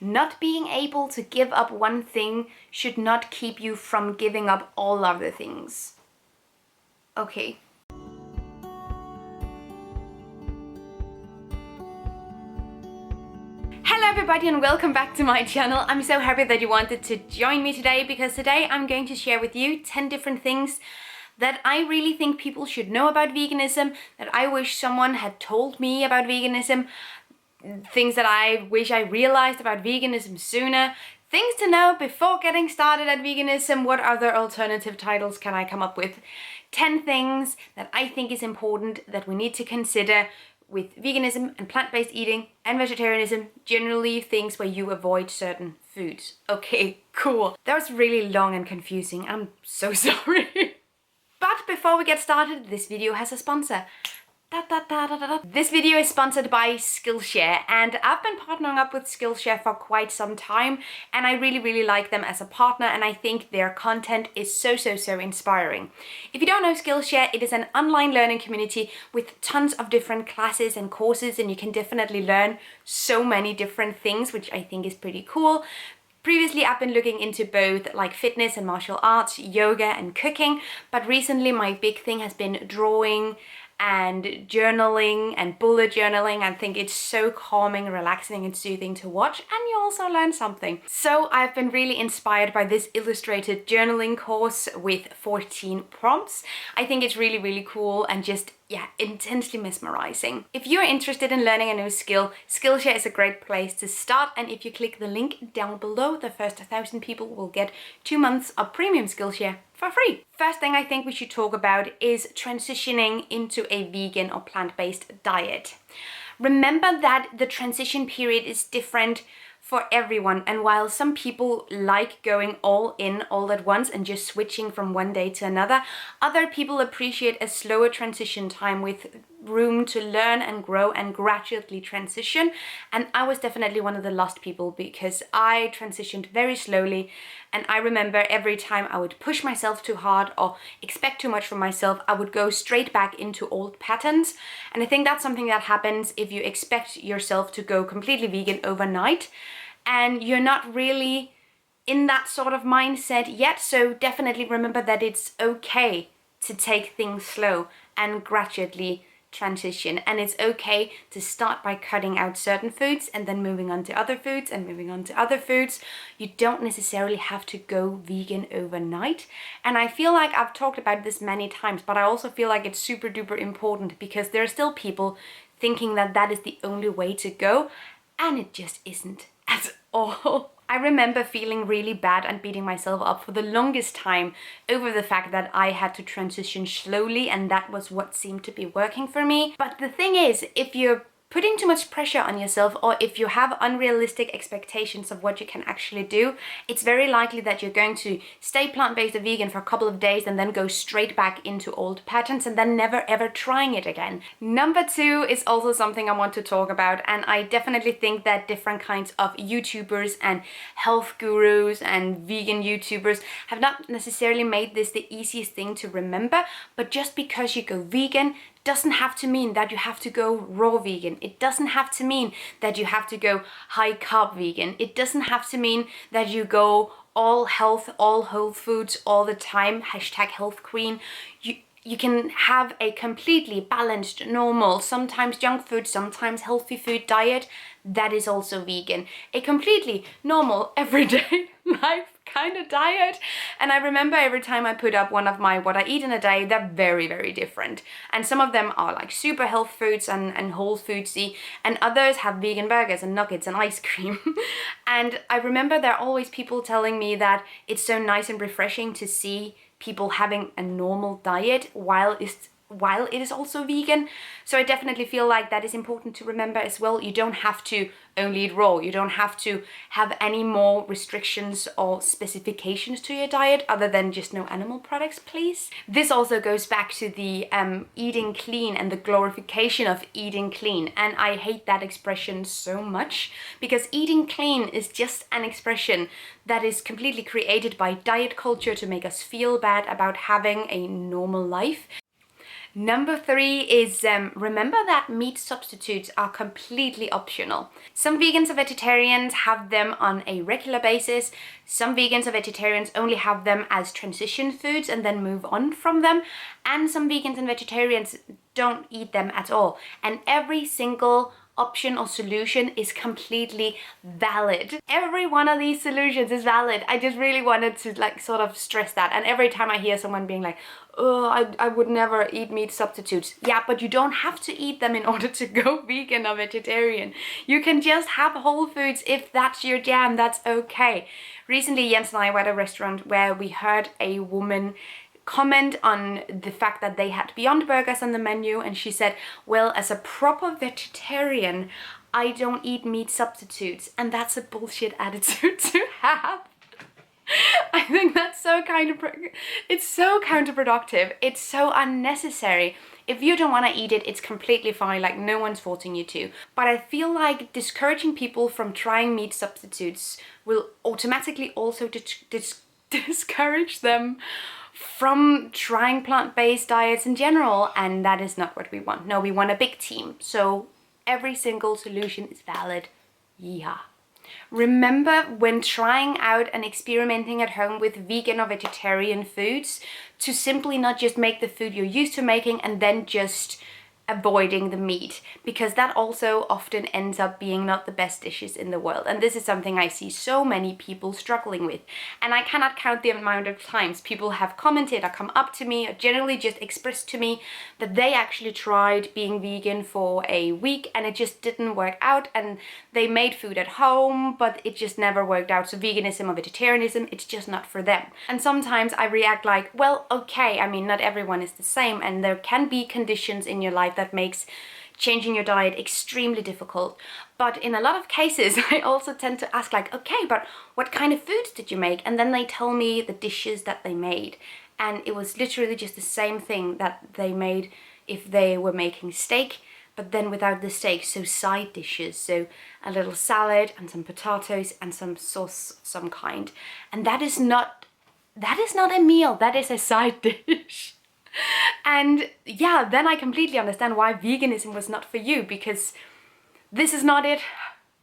Not being able to give up one thing should not keep you from giving up all other things. Okay. Hello everybody and welcome back to my channel. I'm so happy that you wanted to join me today, because today I'm going to share with you 10 different things that I really think people should know about veganism, that I wish someone had told me about veganism, things that I wish I realized about veganism sooner, things to know before getting started at veganism. What other alternative titles can I come up with? 10 things that I think is important that we need to consider with veganism and plant-based eating and vegetarianism, generally things where you avoid certain foods. Okay, cool. That was really long and confusing. I'm so sorry. But before we get started, this video has a sponsor. This video is sponsored by Skillshare, and I've been partnering up with Skillshare for quite some time, and I really like them as a partner, and I think their content is so inspiring. If you don't know Skillshare, it is an online learning community with tons of different classes and courses, and you can definitely learn so many different things, which I think is pretty cool. Previously, I've been looking into both like fitness and martial arts, yoga and cooking, but recently my big thing has been drawing and journaling and bullet journaling. I think it's so calming, relaxing and soothing to watch, and you also learn something. So I've been really inspired by this illustrated journaling course with 14 prompts. I think it's really cool and just, yeah, intensely mesmerizing. If you're interested in learning a new skill, Skillshare is a great place to start, and if you click the link down below, the first 1,000 people will get 2 months of premium Skillshare for free. First thing I think we should talk about is transitioning into a vegan or plant-based diet. Remember that the transition period is different for everyone, and while some people like going all in all at once and just switching from one day to another, other people appreciate a slower transition time with room to learn and grow and gradually transition. And I was definitely one of the last people, because I transitioned very slowly, and I remember every time I would push myself too hard or expect too much from myself, I would go straight back into old patterns. And I think that's something that happens if you expect yourself to go completely vegan overnight and you're not really in that sort of mindset yet. So definitely remember that it's okay to take things slow and gradually transition, and it's okay to start by cutting out certain foods and then moving on to other foods and moving on to other foods. You don't necessarily have to go vegan overnight, and I feel like I've talked about this many times, but I also feel like it's super duper important, because there are still people thinking that that is the only way to go, and it just isn't at all. I remember feeling really bad and beating myself up for the longest time over the fact that I had to transition slowly, and that was what seemed to be working for me. But the thing is, if you're putting too much pressure on yourself, or if you have unrealistic expectations of what you can actually do, it's very likely that you're going to stay plant-based or vegan for a couple of days and then go straight back into old patterns and then never ever trying it again. Number 2 is also something I want to talk about, and I definitely think that different kinds of YouTubers and health gurus and vegan YouTubers have not necessarily made this the easiest thing to remember. But just because you go vegan doesn't have to mean that you have to go raw vegan. It doesn't have to mean that you have to go high carb vegan. It doesn't have to mean that you go all health, all whole foods all the time, #health queen. You can have a completely balanced, normal, sometimes junk food, sometimes healthy food diet that is also vegan. A completely normal, everyday life kind of diet. And I remember every time I put up one of my what I eat in a day, they're very different. And some of them are like super health foods and whole foodsy, and others have vegan burgers and nuggets and ice cream. And I remember there are always people telling me that it's so nice and refreshing to see people having a normal diet while it is also vegan. So I definitely feel like that is important to remember as well. You don't have to only eat raw. You don't have to have any more restrictions or specifications to your diet other than just no animal products, please. This also goes back to the eating clean and the glorification of eating clean. And I hate that expression so much, because eating clean is just an expression that is completely created by diet culture to make us feel bad about having a normal life. Number 3 is remember that meat substitutes are completely optional. Some vegans or vegetarians have them on a regular basis. Some vegans or vegetarians only have them as transition foods and then move on from them. And some vegans and vegetarians don't eat them at all. And every single option or solution is completely valid. Every one of these solutions is valid. I just really wanted to like sort of stress that. And every time I hear someone being like, oh, I would never eat meat substitutes. Yeah, but you don't have to eat them in order to go vegan or vegetarian. You can just have whole foods if that's your jam. That's okay. Recently, Jens and I were at a restaurant where we heard a woman comment on the fact that they had Beyond Burgers on the menu, and she said, well, as a proper vegetarian, I don't eat meat substitutes. And that's a bullshit attitude to have. I think that's so it's so counterproductive. It's so unnecessary. If you don't want to eat it, it's completely fine. Like, no one's forcing you to. But I feel like discouraging people from trying meat substitutes will automatically also discourage them from trying plant-based diets in general, and that is not what we want. No, we want a big team. So every single solution is valid. Yeah. Remember, when trying out and experimenting at home with vegan or vegetarian foods, to simply not just make the food you're used to making and then just avoiding the meat, because that also often ends up being not the best dishes in the world. And this is something I see so many people struggling with, and I cannot count the amount of times people have commented or come up to me or generally just expressed to me that they actually tried being vegan for a week and it just didn't work out, and they made food at home but it just never worked out. So veganism or vegetarianism, it's just not for them. And sometimes I react like, well, okay, I mean, not everyone is the same, and there can be conditions in your life that makes changing your diet extremely difficult. But in a lot of cases, I also tend to ask like, okay, but what kind of foods did you make? And then they tell me the dishes that they made. And it was literally just the same thing that they made if they were making steak, but then without the steak. So side dishes, so a little salad and some potatoes and some sauce of some kind. And that is not a meal, that is a side dish. And yeah, then I completely understand why veganism was not for you, because this is not it.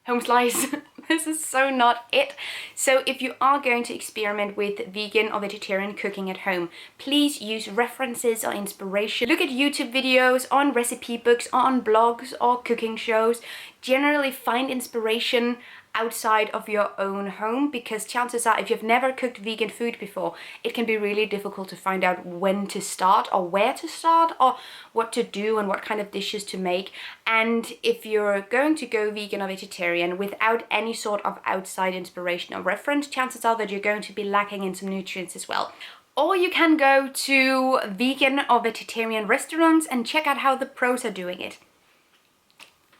Home slice. This is so not it. So if you are going to experiment with vegan or vegetarian cooking at home, please use references or inspiration. Look at YouTube videos, on recipe books, on blogs or cooking shows. Generally find inspiration outside of your own home, because chances are, if you've never cooked vegan food before, it can be really difficult to find out when to start or where to start or what to do and what kind of dishes to make. And if you're going to go vegan or vegetarian without any sort of outside inspiration or reference, chances are that you're going to be lacking in some nutrients as well. Or you can go to vegan or vegetarian restaurants and check out how the pros are doing it.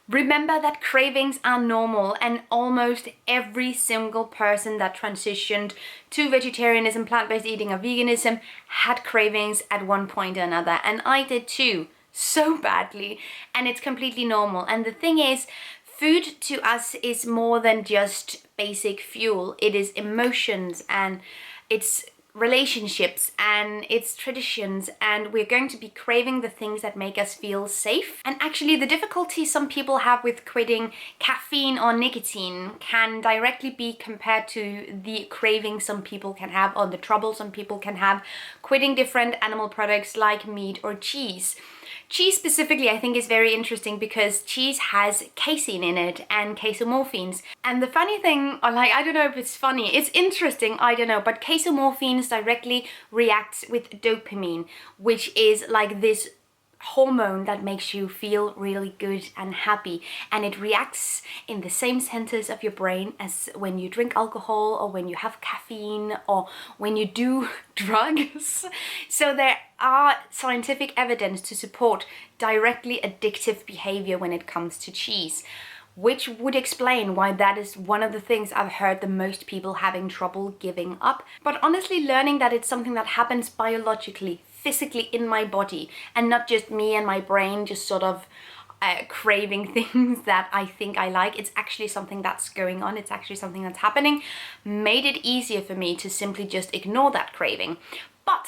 Remember that cravings are normal, and almost every single person that transitioned to vegetarianism, plant-based eating or veganism had cravings at one point or another. And I did too, so badly, and it's completely normal. And the thing is, food to us is more than just basic fuel. It is emotions, and it's relationships, and it's traditions, and we're going to be craving the things that make us feel safe. And actually the difficulty some people have with quitting caffeine or nicotine can directly be compared to the craving some people can have, or the trouble some people can have quitting different animal products like meat or cheese. Cheese specifically, I think, is very interesting because cheese has casein in it and casomorphins. And the funny thing, or like, I don't know if it's funny, it's interesting, I don't know, but casomorphins directly reacts with dopamine, which is like this hormone that makes you feel really good and happy, and it reacts in the same centers of your brain as when you drink alcohol or when you have caffeine or when you do drugs. So there are scientific evidence to support directly addictive behavior when it comes to cheese, which would explain why that is one of the things I've heard the most people having trouble giving up. But honestly, learning that it's something that happens biologically, physically in my body, and not just me and my brain just sort of craving things that I think I like. It's actually something that's going on. It's actually something that's happening. Made it easier for me to simply just ignore that craving. But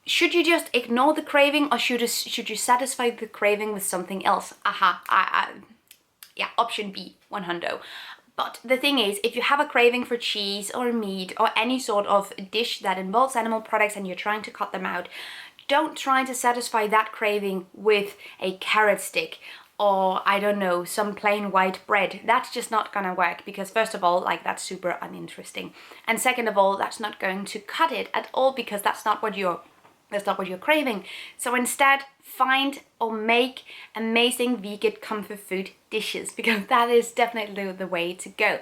should you just ignore the craving, or should you satisfy the craving with something else? Yeah, option B, 100. But the thing is, if you have a craving for cheese or meat or any sort of dish that involves animal products and you're trying to cut them out, don't try to satisfy that craving with a carrot stick or, I don't know, some plain white bread. That's just not gonna work, because first of all, like, that's super uninteresting. And second of all, that's not going to cut it at all, because that's not what you're craving. So instead, find or make amazing vegan comfort food dishes, because that is definitely the way to go.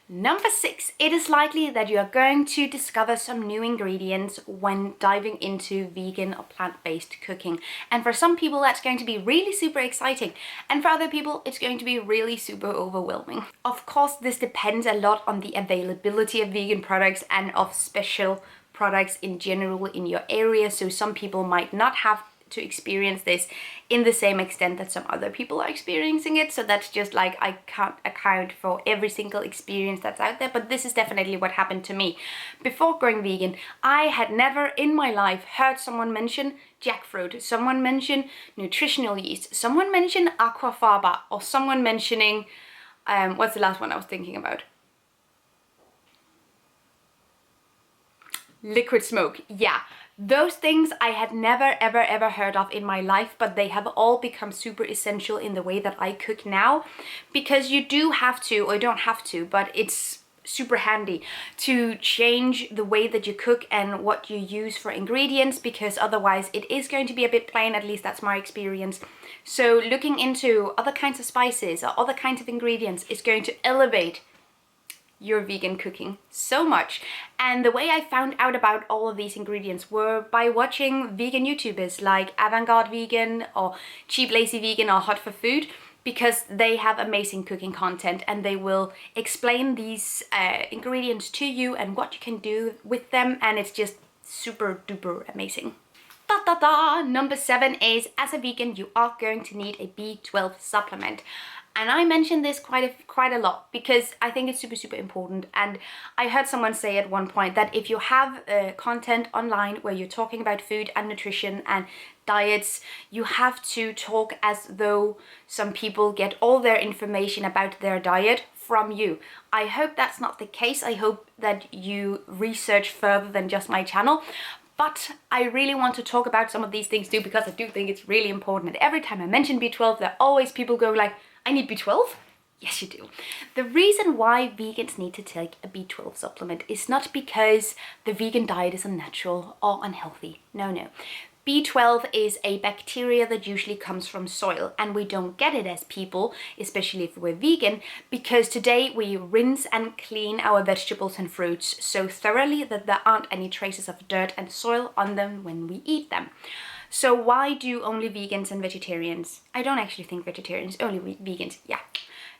Number 6, it is likely that you are going to discover some new ingredients when diving into vegan or plant-based cooking. And for some people, that's going to be really super exciting. And for other people, it's going to be really super overwhelming. Of course, this depends a lot on the availability of vegan products and of special products in general in your area. So some people might not have to experience this in the same extent that some other people are experiencing it. So that's just like, I can't account for every single experience that's out there, but this is definitely what happened to me. Before going vegan, I had never in my life heard someone mention jackfruit, someone mention nutritional yeast, someone mention aquafaba, or someone mentioning, what's the last one I was thinking about? Liquid smoke. Yeah. Those things I had never ever heard of in my life, but they have all become super essential in the way that I cook now, because you do have to, or you don't have to, but it's super handy to change the way that you cook and what you use for ingredients, because otherwise it is going to be a bit plain. At least that's my experience. So looking into other kinds of spices or other kinds of ingredients is going to elevate your vegan cooking so much. And the way I found out about all of these ingredients were by watching vegan YouTubers like Avant-Garde Vegan or Cheap Lazy Vegan or Hot for Food, because they have amazing cooking content and they will explain these ingredients to you and what you can do with them, and it's just super duper amazing. Number 7 is, as a vegan, you are going to need a B12 supplement. And I mentioned this quite a lot because I think it's super important. And I heard someone say at one point that if you have content online where you're talking about food and nutrition and diets, you have to talk as though some people get all their information about their diet from you. I hope that's not the case. I hope that you research further than just my channel. But I really want to talk about some of these things too, because I do think it's really important. And every time I mention B12, there are always people go like, I need B12? Yes, you do. The reason why vegans need to take a B12 supplement is not because the vegan diet is unnatural or unhealthy. No. B12 is a bacteria that usually comes from soil, and we don't get it as people, especially if we're vegan, because today we rinse and clean our vegetables and fruits so thoroughly that there aren't any traces of dirt and soil on them when we eat them. So why do only vegans and vegetarians, I don't actually think vegetarians, only vegans, yeah,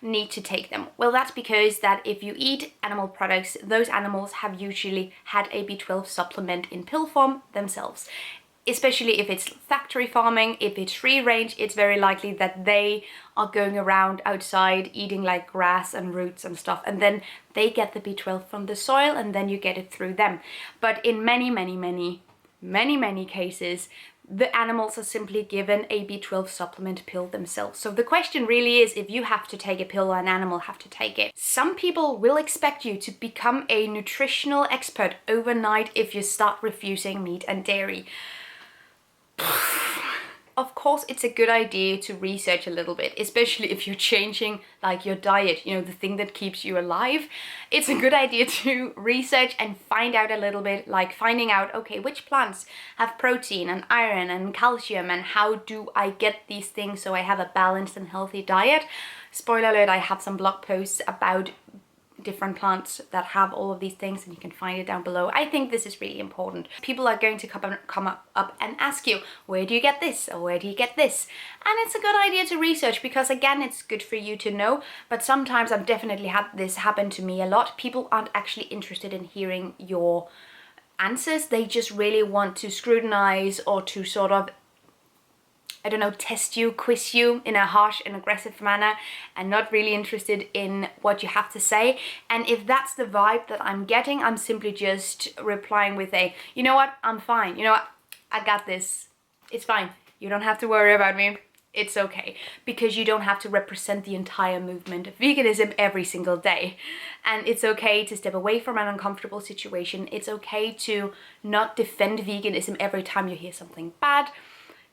need to take them? Well, that's because that if you eat animal products, those animals have usually had a B12 supplement in pill form themselves. Especially if it's factory farming, if it's free range, it's very likely that they are going around outside eating like grass and roots and stuff, and then they get the B12 from the soil and then you get it through them. But in many cases, the animals are simply given a B12 supplement pill themselves. So the question really is, if you have to take a pill or an animal have to take it. Some people will expect you to become a nutritional expert overnight if you start refusing meat and dairy. Of course, it's a good idea to research a little bit, especially if you're changing like your diet, you know, the thing that keeps you alive. It's a good idea to research and find out a little bit, like finding out, okay, which plants have protein and iron and calcium, and how do I get these things so I have a balanced and healthy diet. Spoiler alert, I have some blog posts about different plants that have all of these things, and you can find it down below. I think this is really important. People are going to come up and ask you, where do you get this, or where do you get this? And it's a good idea to research, because again, it's good for you to know. But sometimes I've definitely had this happen to me a lot. People aren't actually interested in hearing your answers. They just really want to scrutinize or to sort of, I don't know, test you, quiz you in a harsh and aggressive manner, and not really interested in what you have to say. And if that's the vibe that I'm getting, I'm simply just replying with a, you know what, I'm fine. You know what, I got this. It's fine. You don't have to worry about me. It's okay, because you don't have to represent the entire movement of veganism every single day. And it's okay to step away from an uncomfortable situation. It's okay to not defend veganism every time you hear something bad.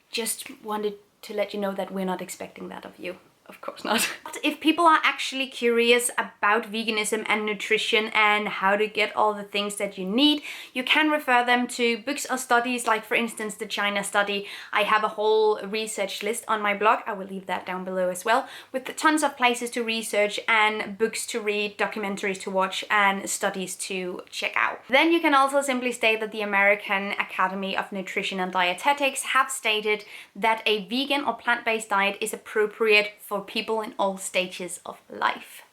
Just wanted to let you know that we're not expecting that of you. Of course not. But if people are actually curious about veganism and nutrition and how to get all the things that you need, you can refer them to books or studies, like for instance the China study. I have a whole research list on my blog, I will leave that down below as well, with tons of places to research and books to read, documentaries to watch and studies to check out. Then you can also simply state that the American Academy of Nutrition and Dietetics have stated that a vegan or plant-based diet is appropriate for people in all stages of life.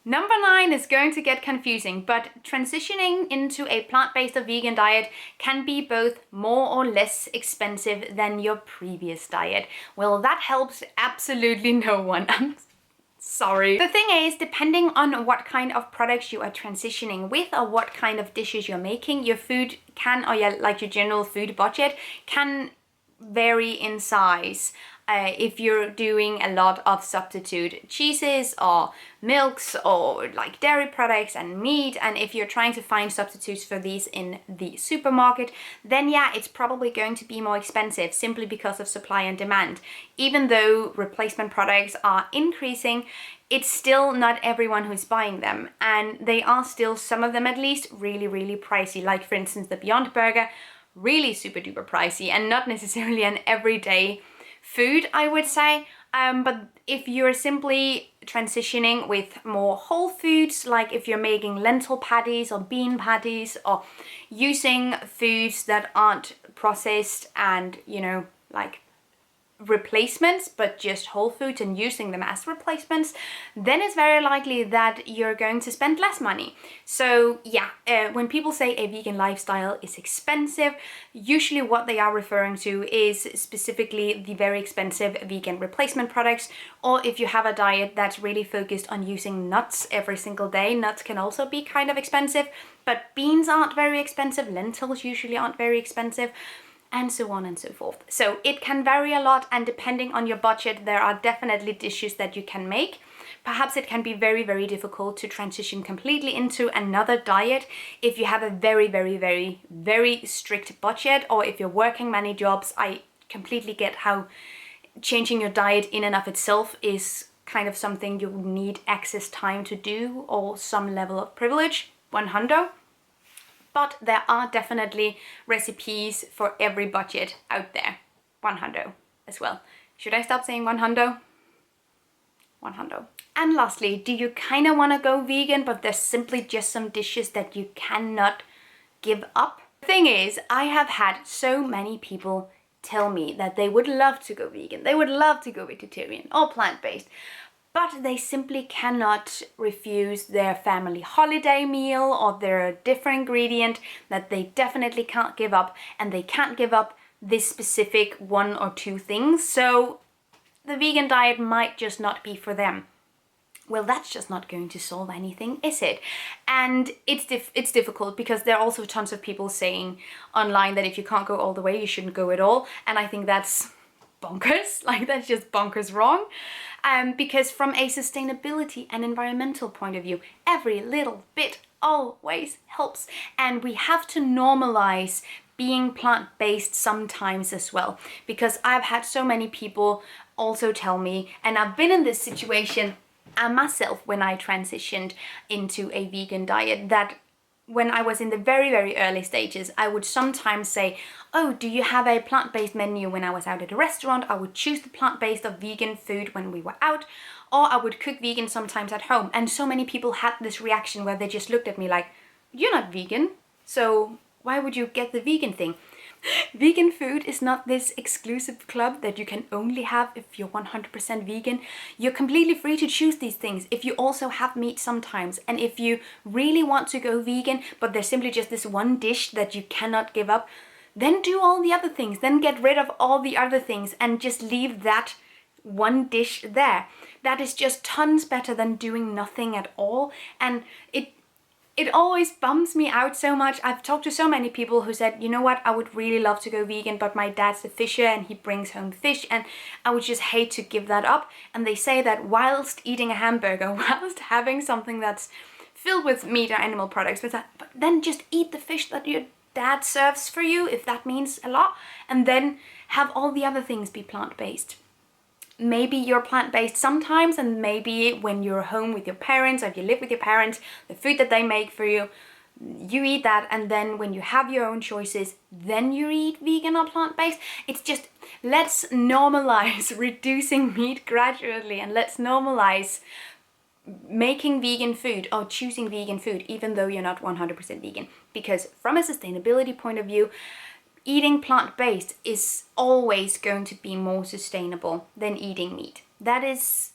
Number 9 is going to get confusing, but transitioning into a plant-based or vegan diet can be both more or less expensive than your previous diet. Well, that helps absolutely no one. I'm sorry. The thing is, depending on what kind of products you are transitioning with or what kind of dishes you're making, your food can, or your general food budget can vary in size. If you're doing a lot of substitute cheeses or milks or like dairy products and meat, and if you're trying to find substitutes for these in the supermarket, then yeah, it's probably going to be more expensive simply because of supply and demand. Even though replacement products are increasing, it's still not everyone who's buying them, and they are still, some of them at least, really, really pricey. Like for instance the Beyond Burger, really super duper pricey and not necessarily an everyday food, I would say. But if you're simply transitioning with more whole foods, like if you're making lentil patties or bean patties or using foods that aren't processed and, you know, like replacements, but just whole foods and using them as replacements, then it's very likely that you're going to spend less money. So yeah, when people say a vegan lifestyle is expensive, usually what they are referring to is specifically the very expensive vegan replacement products, or if you have a diet that's really focused on using nuts every single day. Nuts can also be kind of expensive, but beans aren't very expensive, lentils usually aren't very expensive, and so on and so forth. So it can vary a lot, and depending on your budget, there are definitely dishes that you can make. Perhaps it can be very, very difficult to transition completely into another diet if you have a very, very, very, very strict budget, or if you're working many jobs. I completely get how changing your diet in and of itself is kind of something you need access time to do, or some level of privilege, 100. But there are definitely recipes for every budget out there. 100 as well. Should I stop saying 100? 100. And lastly, do you kind of want to go vegan, but there's simply just some dishes that you cannot give up? The thing is, I have had so many people tell me that they would love to go vegan, they would love to go vegetarian or plant-based, but they simply cannot refuse their family holiday meal or their different ingredient that they definitely can't give up, and they can't give up this specific one or two things. So the vegan diet might just not be for them. Well, that's just not going to solve anything, is it? And it's difficult because there are also tons of people saying online that if you can't go all the way, you shouldn't go at all. And I think that's bonkers. Like, that's just bonkers wrong. Because from a sustainability and environmental point of view, every little bit always helps. And we have to normalize being plant-based sometimes as well. Because I've had so many people also tell me, and I've been in this situation myself when I transitioned into a vegan diet, that when I was in the very, very early stages, I would sometimes say, oh, do you have a plant-based menu? When I was out at a restaurant, I would choose the plant-based or vegan food when we were out, or I would cook vegan sometimes at home. And so many people had this reaction where they just looked at me like, you're not vegan, so why would you get the vegan thing? Vegan food is not this exclusive club that you can only have if you're 100% vegan. You're completely free to choose these things if you also have meat sometimes. And if you really want to go vegan, but there's simply just this one dish that you cannot give up, then do all the other things. Then get rid of all the other things and just leave that one dish there. That is just tons better than doing nothing at all. And it always bums me out so much. I've talked to so many people who said, you know what, I would really love to go vegan, but my dad's a fisher and he brings home fish and I would just hate to give that up. And they say that whilst eating a hamburger, whilst having something that's filled with meat or animal products, but then just eat the fish that your dad serves for you, if that means a lot, and then have all the other things be plant-based. Maybe you're plant-based sometimes, and maybe when you're home with your parents or if you live with your parents, the food that they make for you, you eat that, and then when you have your own choices, then you eat vegan or plant-based. It's just, let's normalize reducing meat gradually, and let's normalize making vegan food or choosing vegan food even though you're not 100% vegan. Because from a sustainability point of view, eating plant-based is always going to be more sustainable than eating meat. That is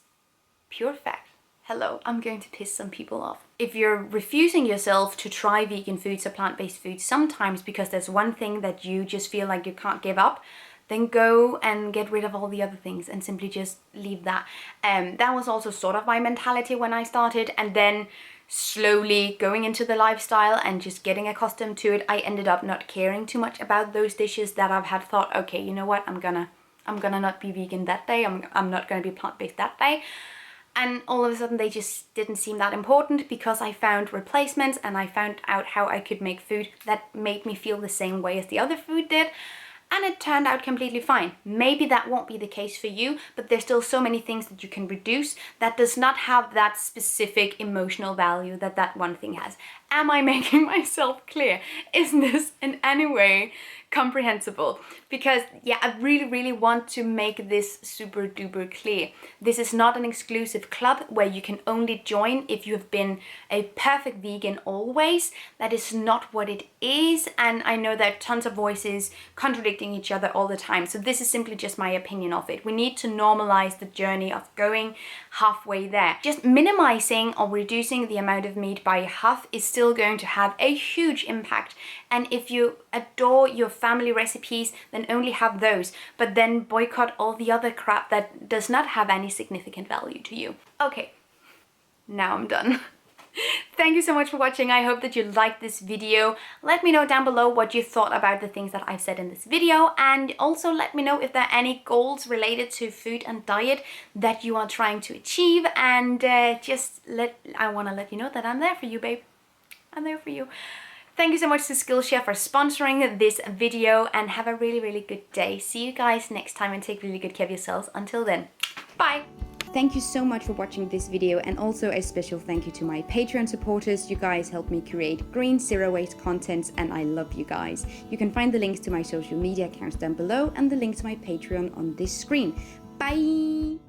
pure fact. Hello, I'm going to piss some people off. If you're refusing yourself to try vegan foods or plant-based foods sometimes because there's one thing that you just feel like you can't give up, then go and get rid of all the other things and simply just leave that. That was also sort of my mentality when I started, and then slowly going into the lifestyle and just getting accustomed to it, I ended up not caring too much about those dishes that I've had thought, okay, you know what, I'm gonna not be vegan that day, I'm not gonna be plant-based that day. And all of a sudden they just didn't seem that important because I found replacements and I found out how I could make food that made me feel the same way as the other food did. And it turned out completely fine. Maybe that won't be the case for you, but there's still so many things that you can reduce that does not have that specific emotional value that that one thing has. Am I making myself clear? Is this in any way comprehensible? Because yeah, I really want to make this super duper clear. This is not an exclusive club where you can only join if you have been a perfect vegan always. That is not what it is, and I know there are tons of voices contradicting each other all the time, so this is simply just my opinion of it. We need to normalize the journey of going halfway there. Just minimizing or reducing the amount of meat by half is still going to have a huge impact. And if you adore your family recipes, then only have those, but then boycott all the other crap that does not have any significant value to you. Okay, now I'm done. Thank you so much for watching. I hope that you liked this video. Let me know down below what you thought about the things that I've said in this video, and also let me know if there are any goals related to food and diet that you are trying to achieve, and I want to let you know that I'm there for you, babe. I'm there for you. Thank you so much to Skillshare for sponsoring this video, and have a really good day. See you guys next time, and take really good care of yourselves. Until then, bye! Thank you so much for watching this video, and also a special thank you to my Patreon supporters. You guys help me create green, zero-waste content, and I love you guys. You can find the links to my social media accounts down below and the link to my Patreon on this screen. Bye!